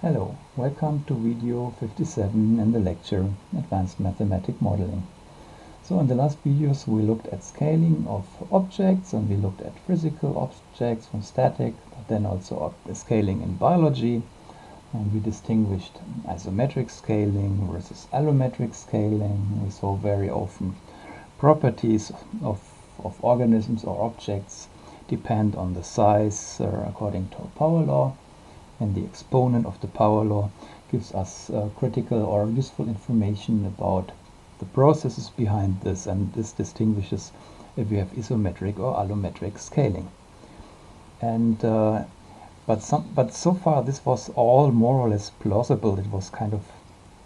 Hello, welcome to video 57 in the lecture Advanced Mathematic Modeling. So in the last videos we looked at scaling of objects and we looked at physical objects from static, but then also scaling in biology, and we distinguished isometric scaling versus allometric scaling. We saw very often properties of organisms or objects depend on the size according to a power law. And the exponent of the power law gives us critical or useful information about the processes behind this, and this distinguishes if we have isometric or allometric scaling. And but so far this was all more or less plausible. It was kind of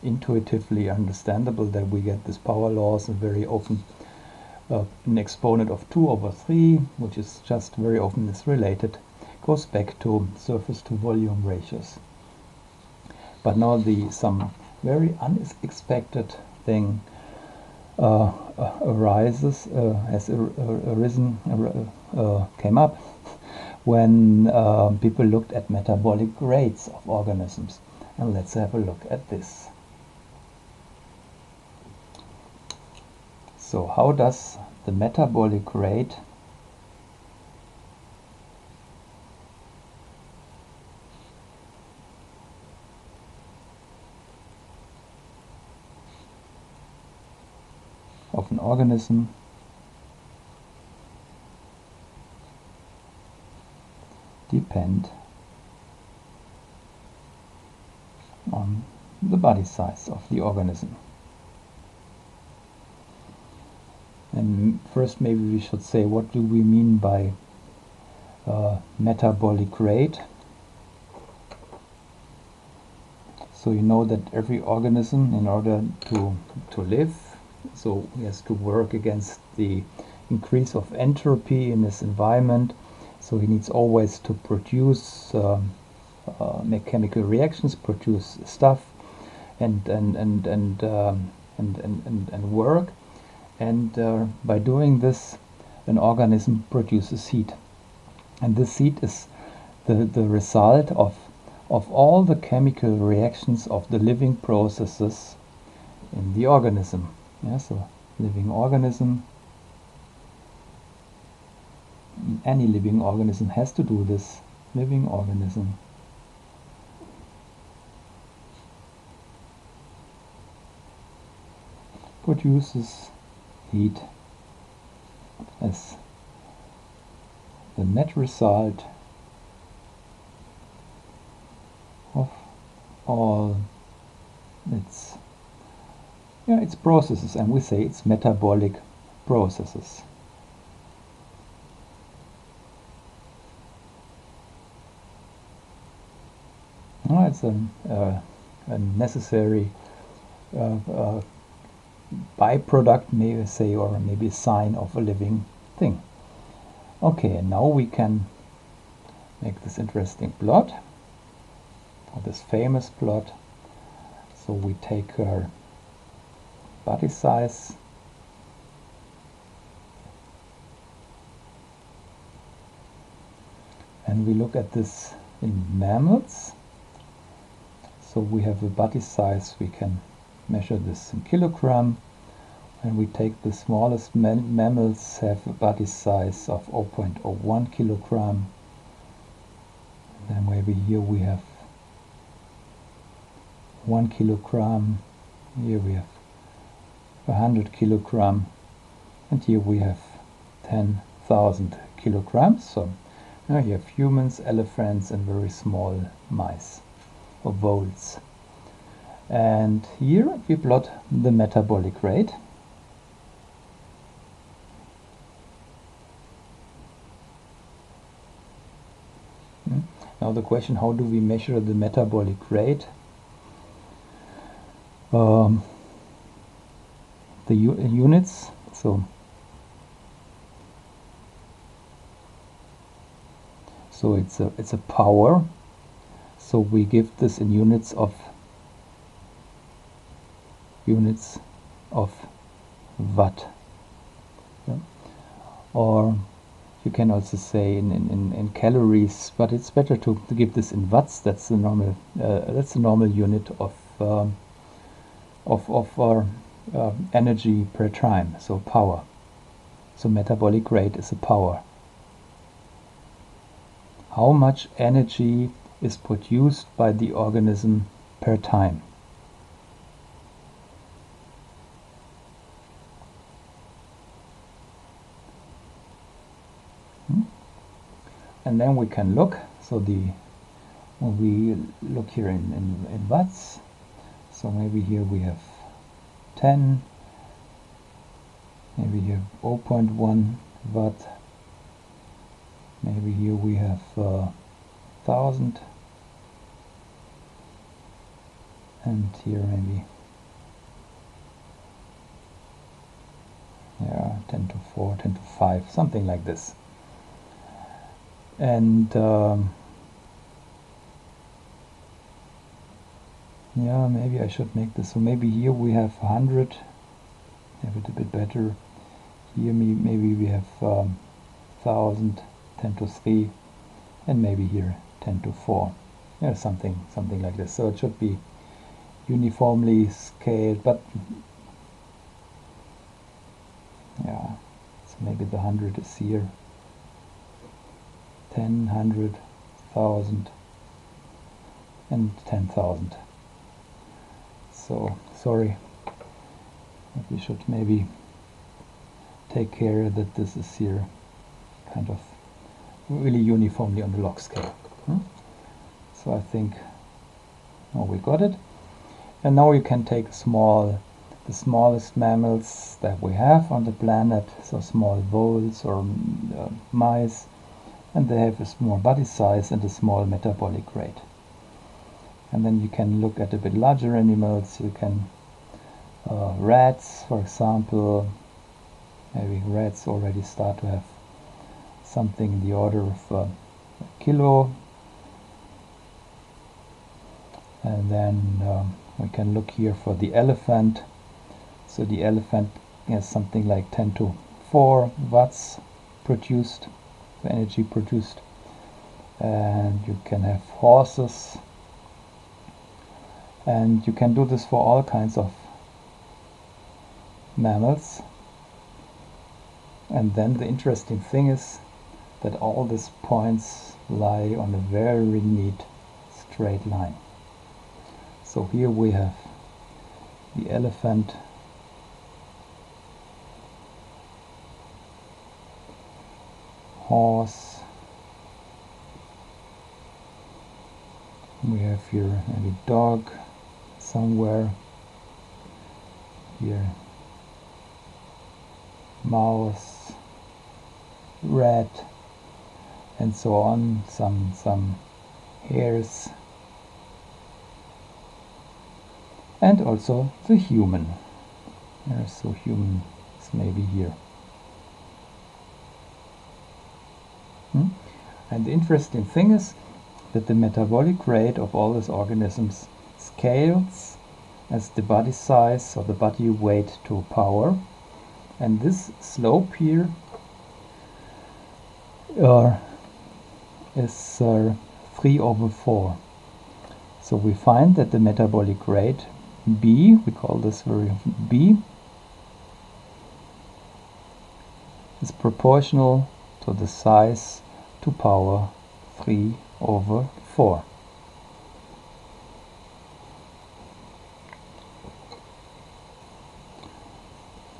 intuitively understandable that we get these power laws, and very often an exponent of 2 over 3, which is just very often is related, goes back to surface to volume ratios. But now some very unexpected thing came up when people looked at metabolic rates of organisms. And let's have a look at this. So how does the metabolic rate of an organism depend on the body size of the organism? And first maybe we should say, what do we mean by metabolic rate? So you know that every organism, in order to live, so he has to work against the increase of entropy in his environment. So he needs always to produce, make chemical reactions, produce stuff, and work. And by doing this, an organism produces heat, and this heat is the result of all the chemical reactions of the living processes in the organism. Yeah, so living organism, any living organism has to do this. Living organism produces heat as the net result of all its processes, and we say it's metabolic processes. It's a necessary byproduct, maybe say, or maybe a sign of a living thing. Okay, and now we can make this interesting plot, or this famous plot. So we take our body size, and we look at this in mammals. So we have a body size, we can measure this in kilogram, and we take the smallest mammals have a body size of 0.01 kilogram. And then maybe here we have 1 kilogram, here we have 100 kilogram, and here we have 10,000 kilograms. So now you have humans, elephants, and very small mice or voles. And here we plot the metabolic rate. Now the question, how do we measure the metabolic rate? The units, so it's a power, so we give this in units of watt, yeah? Or You can also say in calories, but it's better to give this in watts. That's the normal unit of our energy per time, so power. So metabolic rate is a power. How much energy is produced by the organism per time? And then we can look, so when we look here in watts, so maybe here we have 10, maybe here 0.1 watt, maybe here we have 1000, and here maybe 10 to 4, 10 to 5, something like this. And yeah, maybe I should make this, so maybe here we have 100, have it a bit better. Here maybe we have 1000, 10 to 3, and maybe here 10 to 4. Yeah, something like this. So it should be uniformly scaled, but yeah, so maybe the 100 is here. 10, 100, 1000, and 10,000. So sorry, but we should maybe take care that this is here kind of really uniformly on the log scale. So I think now we got it. And now you can take the smallest mammals that we have on the planet, so small voles or mice, and they have a small body size and a small metabolic rate. And then you can look at a bit larger animals. You can rats, for example. Maybe rats already start to have something in the order of a kilo. And then we can look here for the elephant. So the elephant has something like 10 to 4 watts produced, the energy produced. And you can have horses. And you can do this for all kinds of mammals. And then the interesting thing is that all these points lie on a very neat straight line. So here we have the elephant, horse, we have here maybe dog somewhere, here mouse, rat, and so on, some hares, and also the human. So human is maybe here. And the interesting thing is that the metabolic rate of all these organisms scales as the body size or the body weight to power. And this slope here is 3/4. So we find that the metabolic rate B, we call this very often B, is proportional to the size to power 3/4.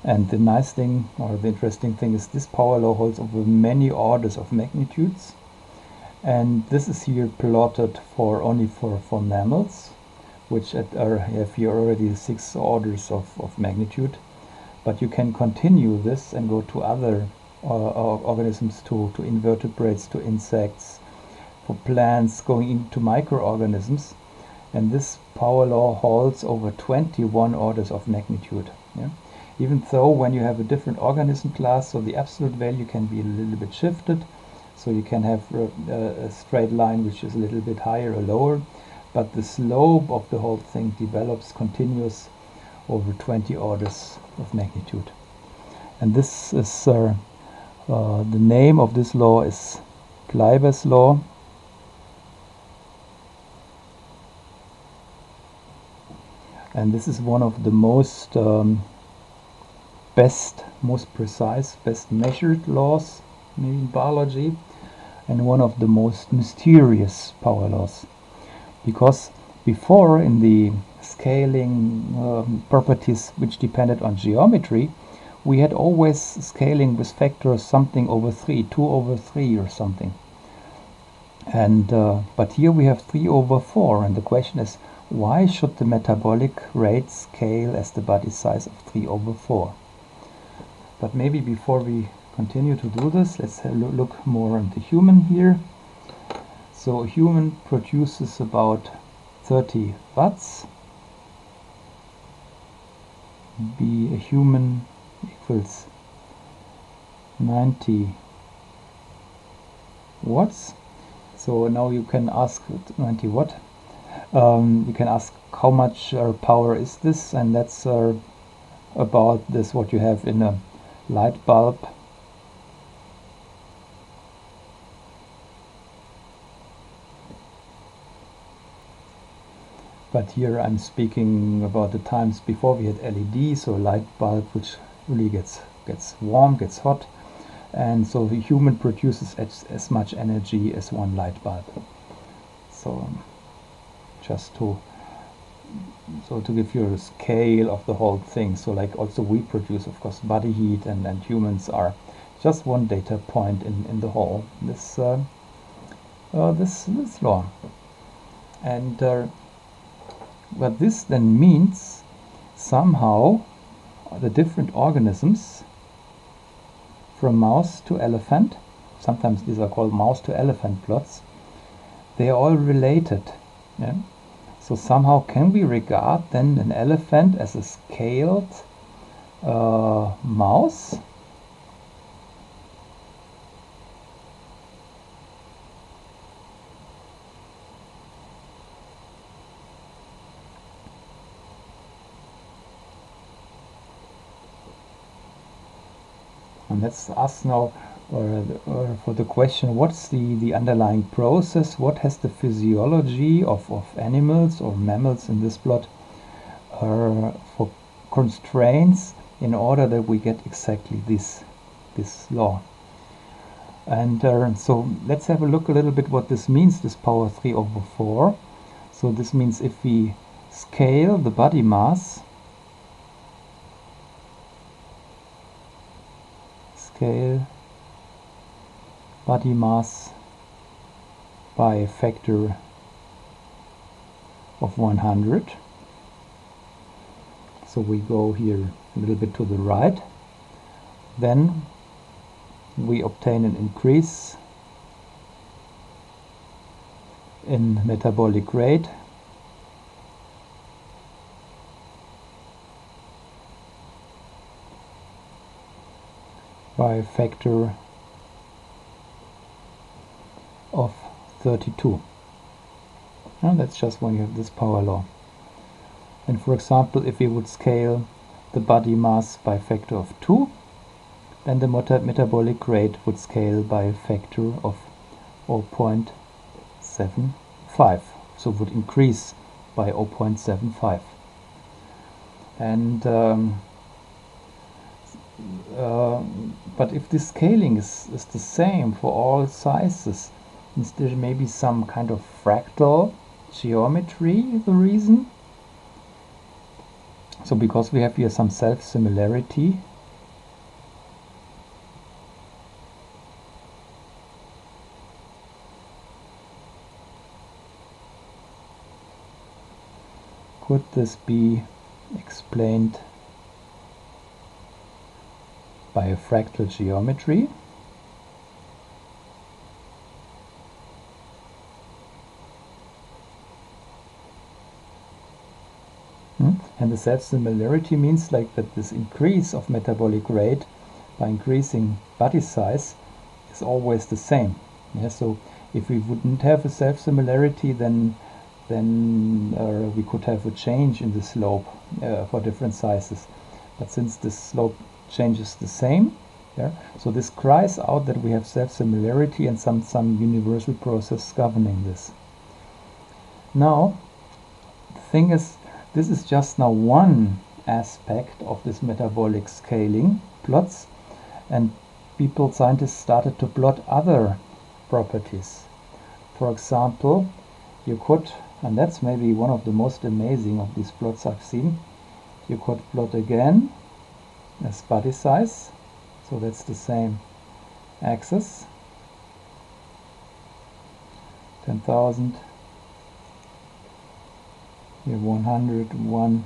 And the nice thing, or the interesting thing, is this power law holds over many orders of magnitudes. And this is here plotted only for mammals, which have here already 6 orders of magnitude. But you can continue this and go to other organisms, to invertebrates, to insects, for plants, going into microorganisms. And this power law holds over 21 orders of magnitude. Yeah? Even though when you have a different organism class, so the absolute value can be a little bit shifted. So you can have a straight line which is a little bit higher or lower, but the slope of the whole thing develops continuous over 20 orders of magnitude. And this is The name of this law is Kleibers law. And this is one of the most most precise, best measured laws in biology, and one of the most mysterious power laws. Because before, in the scaling properties which depended on geometry, we had always scaling with factors something over 3, 2 over 3 or something. And but here we have 3 over 4, and the question is, why should the metabolic rate scale as the body size of 3 over 4? But maybe before we continue to do this, let's look more at the human here. So a human produces about 30 watts. A human equals 90 watts. So now you can ask 90 watt. You can ask how much power is this, and that's about this what you have in a light bulb. But here I'm speaking about the times before we had LEDs, so light bulb which really gets warm, gets hot, and so the human produces as much energy as one light bulb. So just to give you a scale of the whole thing. So like also we produce, of course, body heat, and humans are just one data point in the whole this law. And what this then means, somehow the different organisms from mouse to elephant, sometimes these are called mouse to elephant plots, they are all related. Yeah? So somehow can we regard then an elephant as a scaled mouse? And let's ask now for the question, what's the underlying process? What has the physiology of animals or mammals in this plot for constraints in order that we get exactly this law? And so let's have a look a little bit what this means, this power 3 over 4. So this means if we scale the body mass, body mass by a factor of 100. So we go here a little bit to the right. Then we obtain an increase in metabolic rate by a factor of 32. And that's just when you have this power law. And for example, if we would scale the body mass by a factor of 2, then the metabolic rate would scale by a factor of 0.75. So it would increase by 0.75. And but if the scaling is the same for all sizes, is there maybe some kind of fractal geometry the reason? So because we have here some self-similarity, could this be explained by a fractal geometry? And the self-similarity means like that this increase of metabolic rate by increasing body size is always the same. Yeah, so if we wouldn't have a self-similarity, then we could have a change in the slope for different sizes. But since the slope changes the same, Yeah? So this cries out that we have self-similarity and some universal process governing this. Now, the thing is, this is just now one aspect of this metabolic scaling plots, and scientists started to plot other properties. For example, you could, and that's maybe one of the most amazing of these plots I've seen, you could plot again as body size, so that's the same axis, 10,000, here 101,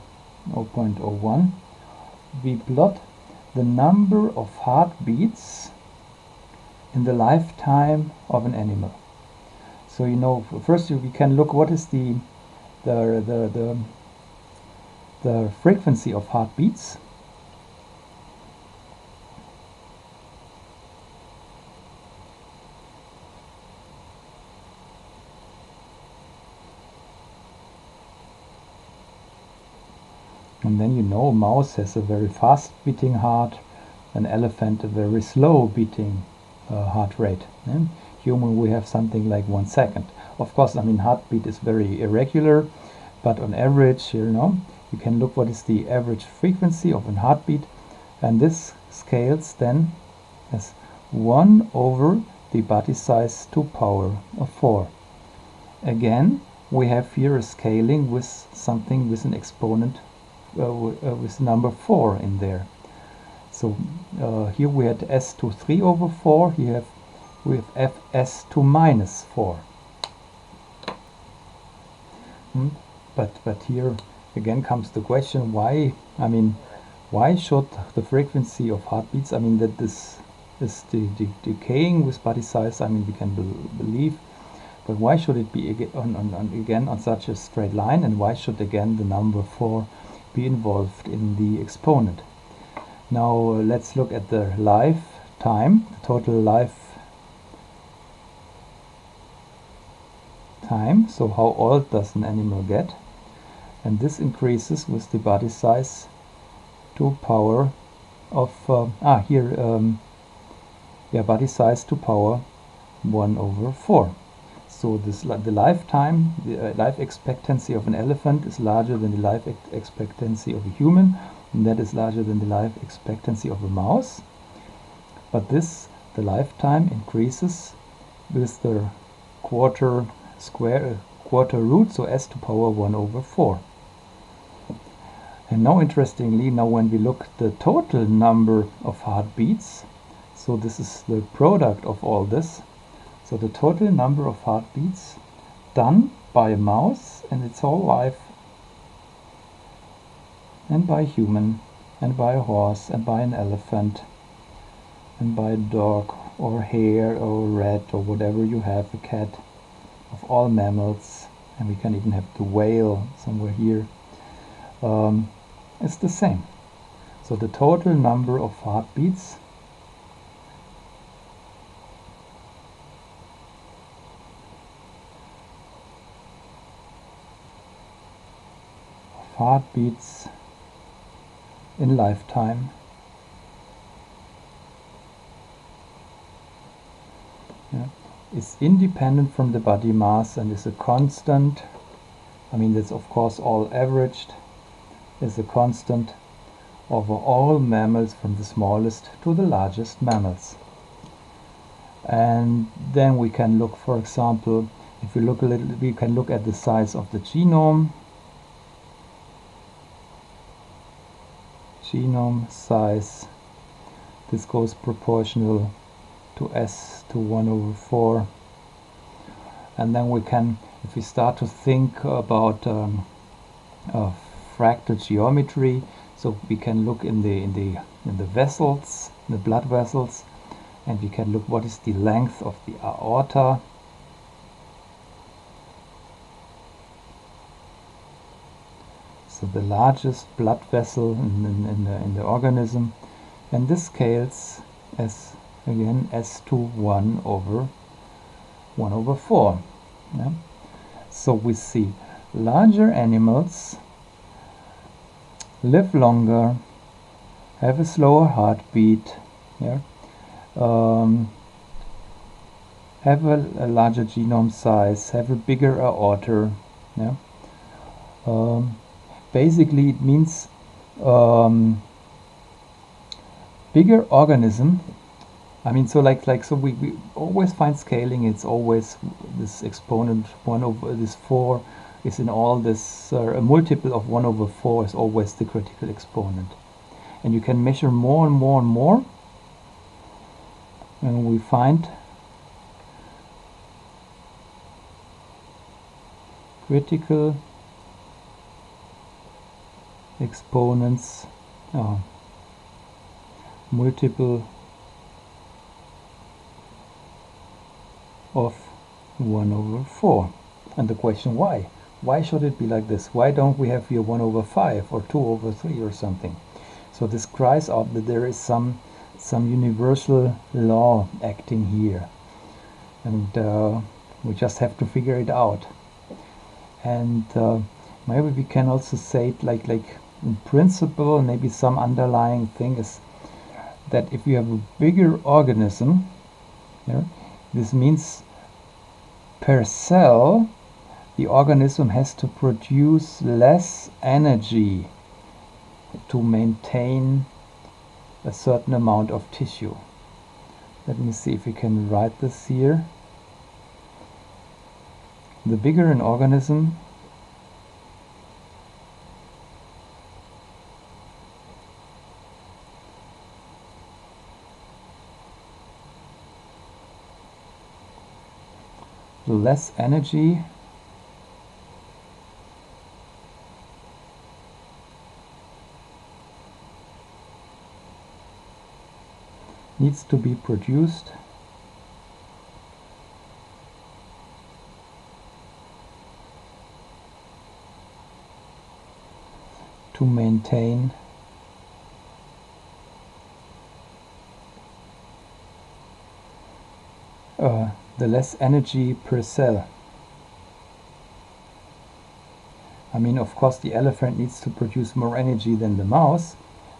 0.01. We plot the number of heartbeats in the lifetime of an animal. So you know, first we can look what is the frequency of heartbeats. And then you know, a mouse has a very fast beating heart, an elephant a very slow beating heart rate. Yeah? Human, we have something like 1 second. Of course, I mean, heartbeat is very irregular, but on average, you know, you can look what is the average frequency of a heartbeat, and this scales then as 1 over the body size to power of 4. Again, we have here a scaling with something with an exponent with number 4 in there. So here we had s to 3 over 4, here we have fs to minus 4. But here again comes the question, why, I mean, why should the frequency of heartbeats, I mean, that this is decaying with body size, I mean, we can believe, but why should it be again on such a straight line, and why should again the number 4 be involved in the exponent? Now let's look at the lifetime, the total lifetime, so how old does an animal get? And this increases with the body size to power of, body size to power 1 over 4. So this, the lifetime, the life expectancy of an elephant is larger than the life expectancy of a human, and that is larger than the life expectancy of a mouse. But this, the lifetime increases with the quarter root, so s to power 1 over 4. And now interestingly, now when we look at the total number of heartbeats, so this is the product of all this, so the total number of heartbeats done by a mouse in its whole life, and by a human, and by a horse, and by an elephant, and by a dog, or hare, or rat, or whatever you have, a cat, of all mammals, and we can even have the whale somewhere here, it's the same. So the total number of heartbeats in lifetime is independent from the body mass and is a constant. I mean, that's of course all averaged, is a constant over all mammals from the smallest to the largest mammals. And then we can look, for example, if we look a little, we can look at the size of the genome. Genome size, this goes proportional to s to 1 over 4. And then we can, if we start to think about fractal geometry, so we can look in the vessels, the blood vessels, and we can look what is the length of the aorta. So the largest blood vessel in the organism, and this scales as again s to 1 over 4. Yeah? So we see larger animals live longer, have a slower heartbeat, yeah? have a larger genome size, have a bigger aorta. Yeah. Basically, it means bigger organism. I mean, so so we always find scaling. It's always this exponent 1 over this 4 is in all this a multiple of 1 over 4 is always the critical exponent, and you can measure more and more and more, and we find critical exponents multiple of 1 over 4. And the question, why? Why should it be like this? Why don't we have here 1 over 5 or 2 over 3 or something? So this cries out that there is some universal law acting here, and we just have to figure it out. And maybe we can also say it like in principle, maybe some underlying thing is that if you have a bigger organism, yeah, this means per cell the organism has to produce less energy to maintain a certain amount of tissue. Let me see if we can write this here. The bigger an organism, the less energy needs to be produced to maintain the less energy per cell. I mean, of course, the elephant needs to produce more energy than the mouse,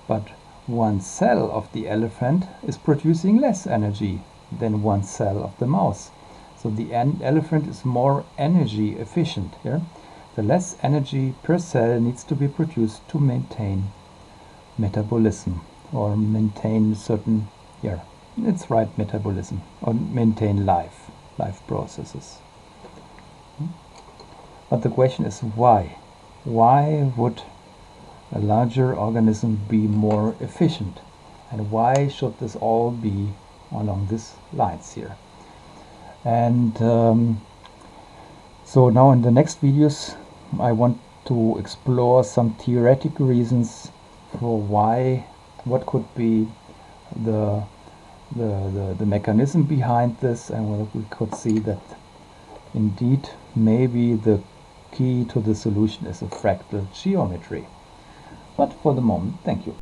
but one cell of the elephant is producing less energy than one cell of the mouse. So the elephant is more energy efficient here. The less energy per cell needs to be produced to maintain metabolism, or maintain certain, yeah, it's right, metabolism, or maintain life processes. But the question is why? Why would a larger organism be more efficient? And why should this all be along these lines here? And so now in the next videos I want to explore some theoretical reasons for why, what could be the mechanism behind this, and whether we could see that indeed maybe the key to the solution is a fractal geometry. But for the moment, thank you.